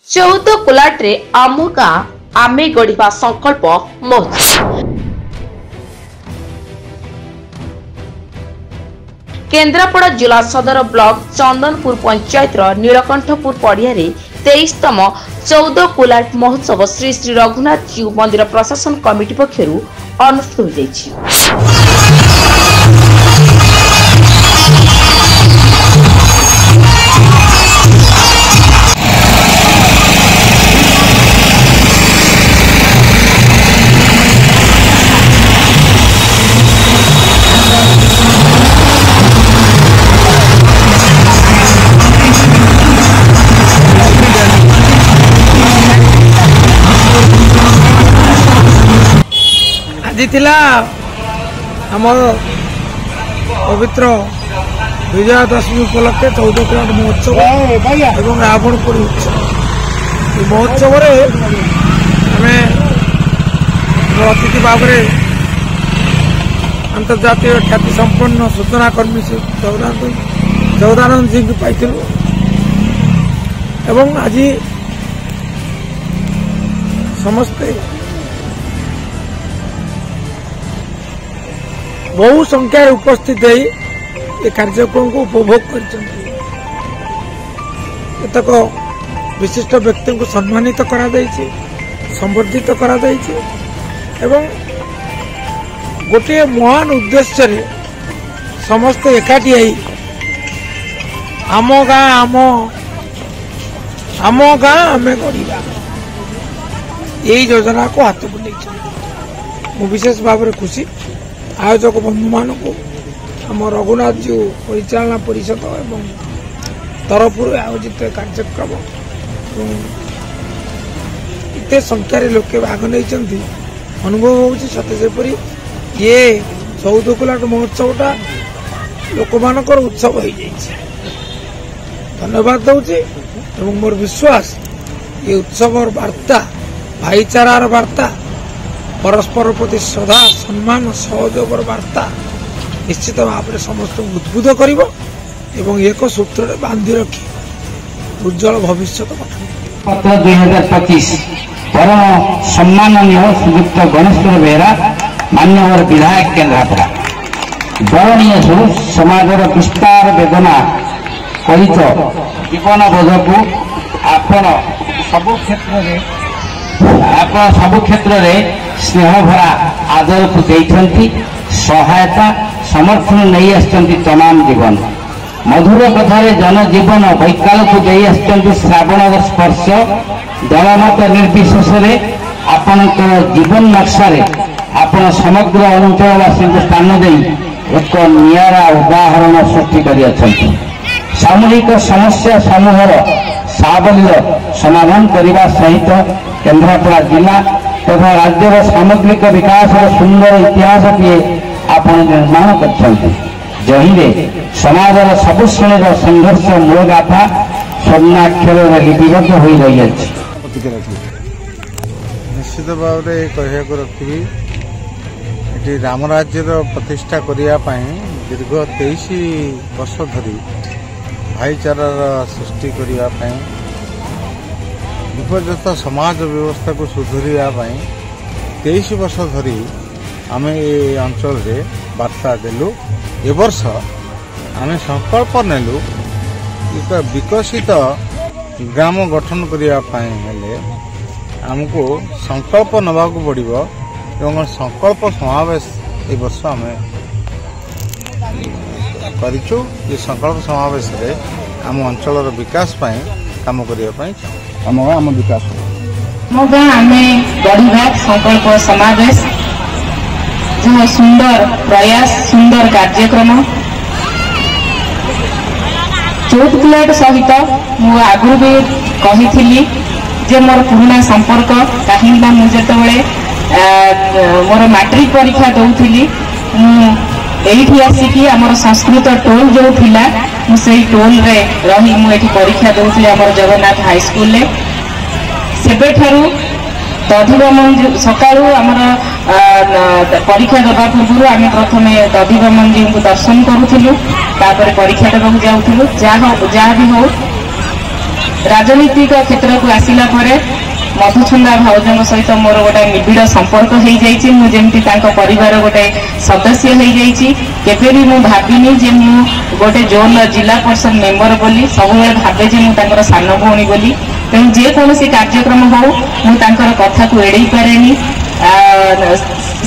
14 କୋଲାଟରେ ଆମ ଗାଁ ଆମେ ଗଢ଼ିବା ସଂକଳ୍ପ ମହୋତ୍ସବ। केन्द्रापड़ा जिला सदर ब्लॉक चंदनपुर पंचायतर नीलकंठपुर पड़ियारे 23तम 14 कोलाट महोत्सव श्री श्री रघुनाथ जीव मंदिर प्रशासन कमिटी पक्षर अनुष्ठित हो जाइछि। आज आम पवित्र विजयादशमी उपलक्षे 14 कोलाट महोत्सव एवं रावणपुरी उत्सव महोत्सव आम अतिथि भाव में अंतर्जातीय ख्याति संपन्न सूचनाकर्मी श्री जगदानंद जी को पाई एवं आज समस्ते बहु संख्या उपस्थित ये कार्यक्रम को उपभोग कर विशिष्ट व्यक्ति को सम्मानित करा संवर्धित करा एवं गोटे महान उद्देश्य रे समस्त एकाठी आई आम गाँ आमे गढ़ा यही योजना को हाथ बुले विशेष भाव में खुशी आयोजक बंधु मान को आम रघुनाथ जीव परिचालना परिषद एवं तरफ आयोजित कार्यक्रम इतने संख्यार लोके भाग नहीं अनुभव होती सत्य जेपरी ये 14 कोलाट महोत्सवटा लोक मानकर उत्सव हो धन्यवाद दूसरी एवं मोर विश्वास ये उत्सव वार्ता भाईचारार वार्ता परस्पर प्रति श्रद्धा सम्मान सहयोग वार्ता निश्चित भाव में समस्त उद्बुद्ध कर एक सूत्र बांधि रखी उज्जवल भविष्य गठन 2025 परम सम्माननीय श्रीयुक्त गणेश बेहरा मान्यवर विधायक केन्द्रापड़ा बरणीय समाजर विस्तार वेदना कहित जीवन बोध को आपण सबु क्षेत्र में स्नेह भरा आदर को देइछंती सहायता समर्थन नहीं आछंती तमाम जीवन मधुर कथारे जनजीवन वैकाल को दे आछंती श्रावण स्पर्श दलमत निर्विशेष आपण जीवन नक्शा आपण समग्र अंचलवासी को स्थान दे एक नियारा उदाहरण सृष्टि कर सामूहिक समस्या समूहर सावलीर समाधान करने सहित केन्द्रापड़ा जिला तथा राज्यर सामग्रिक विकास सुंदर इतिहास आपण निर्माण कर समाजर सबु श्रेणीर संघर्ष मूल गाथा स्वर्णाक्षर लिपिबद्ध हो रही है। निश्चित भाव में कहया रखी ये रामराज्यर प्रतिष्ठा करने दीर्घ 23 वर्ष धरी भाईचारार सृष्टि करने विपर्यस्त समाज व्यवस्था को सुधरिया 23 वर्ष धरी आम ये अंचल रे वार्ता देलु ए वर्ष आम संकल्प नेलु एक विकसित ग्राम गठन करने आमको संकल्प नवा पड़ो एवं संकल्प समावेश ए वर्ष आम करिचु ये संकल्प समावेश रे आम अंचल विकास काम करने आम विकास मो गाँ आम गढ़ा संकल्प समावेश जो सुंदर प्रयास सुंदर कार्यक्रम 14 कोलाट सहित मु आगु भी कही जे मोर पुराना संपर्क कहीं मुझे मोर मैट्रिक परीक्षा दूसरी एठी आसिकी आमर संस्कृत टोल जो थिला मुई टोल रे रही मुझे परीक्षा दूसरी आम जगन्नाथ हाई स्कूल रे सेबे ठारू दधिबमन सकाळू आमर परीक्षा देवा पूर्व आम प्रथम दधिबमन जी को दर्शन करूँ तापर परीक्षा देवा जाऊँ जहाँ भी हो राजनीतिक क्षेत्र को आसिला परे मधुचंदा भाउजों सहित मोर गोटे निबिड़ संपर्क हो जाइए। मुझे परिवार गोटे सदस्य हो जाइए। केबे भी मु भाविनी जे मु गोटे जोन जिला परिषद मेंबर बोली सब भावे जे मु सान भौणी बोली। तेणु जेकोसी कार्यक्रम हो मुझे कथा को एड़े पारे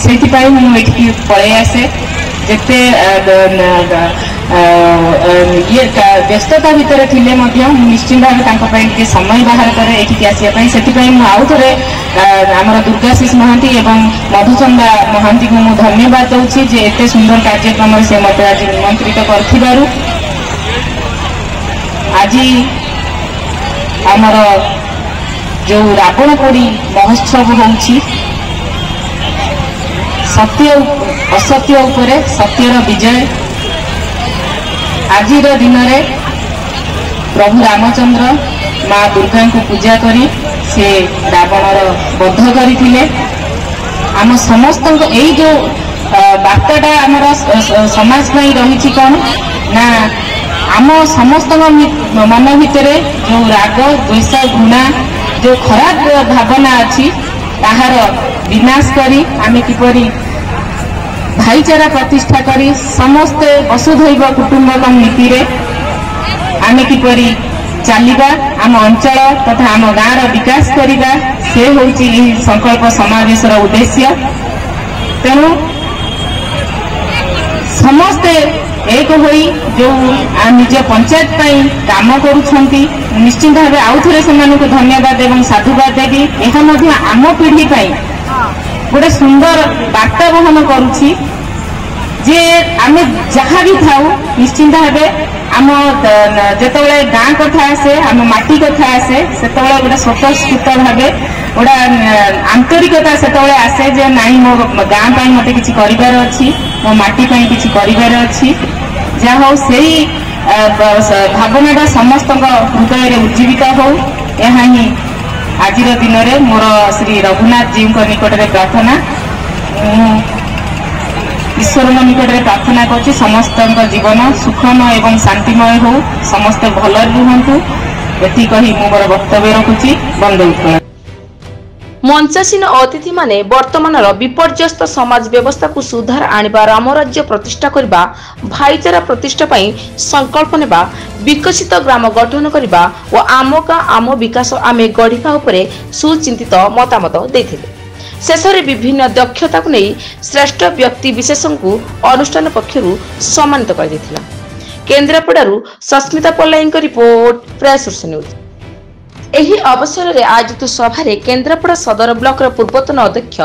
से पलि आसे जिते ये व्यस्तता भितर थिले निश्चिंत भाव समय बाहर करे एठिक आसवाई से आउ थे आमर दुर्गाशीष महांती एवं मधुचंदा महांती को मुझे धन्यवाद दूसरी जे एते सुंदर कार्यक्रम से मत आज निमंत्रित कर आज आमर जो रावण पोड़ी महोत्सव होउछि सत्य असत्य उपरे सत्यर विजय आज दिन में प्रभु रामचंद्र माँ दुर्गा को पूजा करी से रावणर बध करथिले। आम समस्त यही जो वार्ताटा आमर समाज रही कौन ना आम समस्त मन भितर जो राग द्वेष घृणा जो खराब भावना अच्छी ताहार विनाश करी आमे किपरि भाईचारा प्रतिष्ठा करी समस्ते वसुधैव कुटुंबकम नीति रे आमे किपरि चलिबा आम अंचल तथा आम गाँव विकास करिबा से होउची संकल्प समावेशर उद्देश्य। तेणु समस्ते एक होई जो निज पंचायत पाई काम करुछंती निश्चिंत भाव आउ थे से धन्यवाद एवं साधुवाद देवी। यह आम पीढ़ी पाई गोटे सुंदर वार्ता बहन करुछि जे आमे जहाँ भी थाऊ निश्चिंत भाव आम जिते गाँ कथा आसे आम माटी कथा आसे से गोटे स्वतःस्फूर्त भाव गोटा आंतरिकता से आसे जे नाई मो गाँ मत कि कर मो माटी कि कर जहाँ से भावनाटा समस्त हृदय उज्जीवित हो यहाँ ही आज दिन में मोर श्री रघुनाथ जी निकट में प्रार्थना ईश्वर निकट में प्रार्थना कर समस्त जीवन सुखमय एवं शांतिमय हो समस्त भल रुहतु ये कही मोर वक्तव्य रखुची बंद उत्कल। मंचासीन अतिथि माने वर्तमानर विपर्यस्त समाज व्यवस्था को सुधार आनिबा रामराज्य प्रतिष्ठा करबा भाईचारा प्रतिष्ठा पई संकल्प नेबा विकसित ग्राम गठन करबा और आम गाँ आम विकास आमे गढ़िबा उपरे सुचिंतित मतामत देथिले। शेषरे विभिन्न दक्षता को नहीं श्रेष्ठ व्यक्ति विशेषण को अनुष्ठान पक्षरु सम्मानित कर दिथिला। केन्द्रापड़ारू सस्मिता पल्लाई रिपोर्ट प्रेस न्यूज। एही अवसर में आयोजित सभा केन्द्रापड़ा सदर ब्लॉक पूर्वतन अध्यक्ष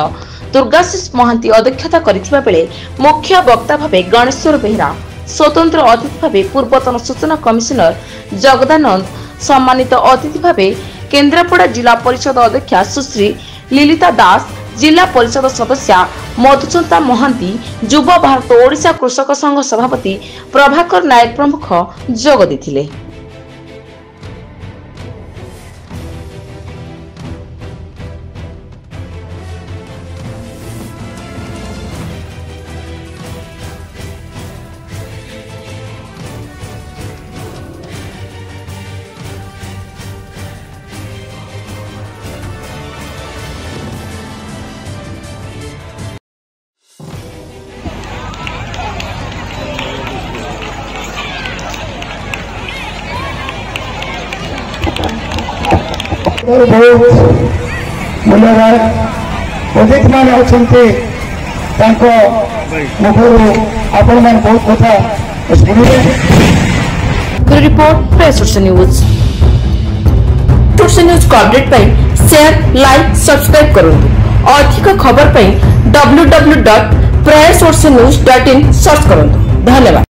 दुर्गाशीष महांती अध्यक्षता करथिबा बेले मुख्य वक्ता भावे गणेश्वर बेहरा स्वतंत्र अतिथि भावे पूर्वतन सूचना कमिशनर जगदानंद सम्मानित अतिथि भावे केन्द्रापड़ा जिला परिषद अध्यक्षा सुश्री लिलिता दास जिला परिषद सदस्य मधुचंदा महांती युव भारत ओडिशा कृषक संघ सभापति प्रभाकर नायक प्रमुख जोग देथिले। बहुत मूल्यवान अतिथि मान मुखर आपण मान बहुत कथा शुणिले। रिपोर्ट प्रेस न्यूज न्यूज को अपडेट पाई शेयर लाइक सब्सक्राइब करूँ। अधिक खबर पाई www.prayersourcenews.in सर्च करूँ। धन्यवाद।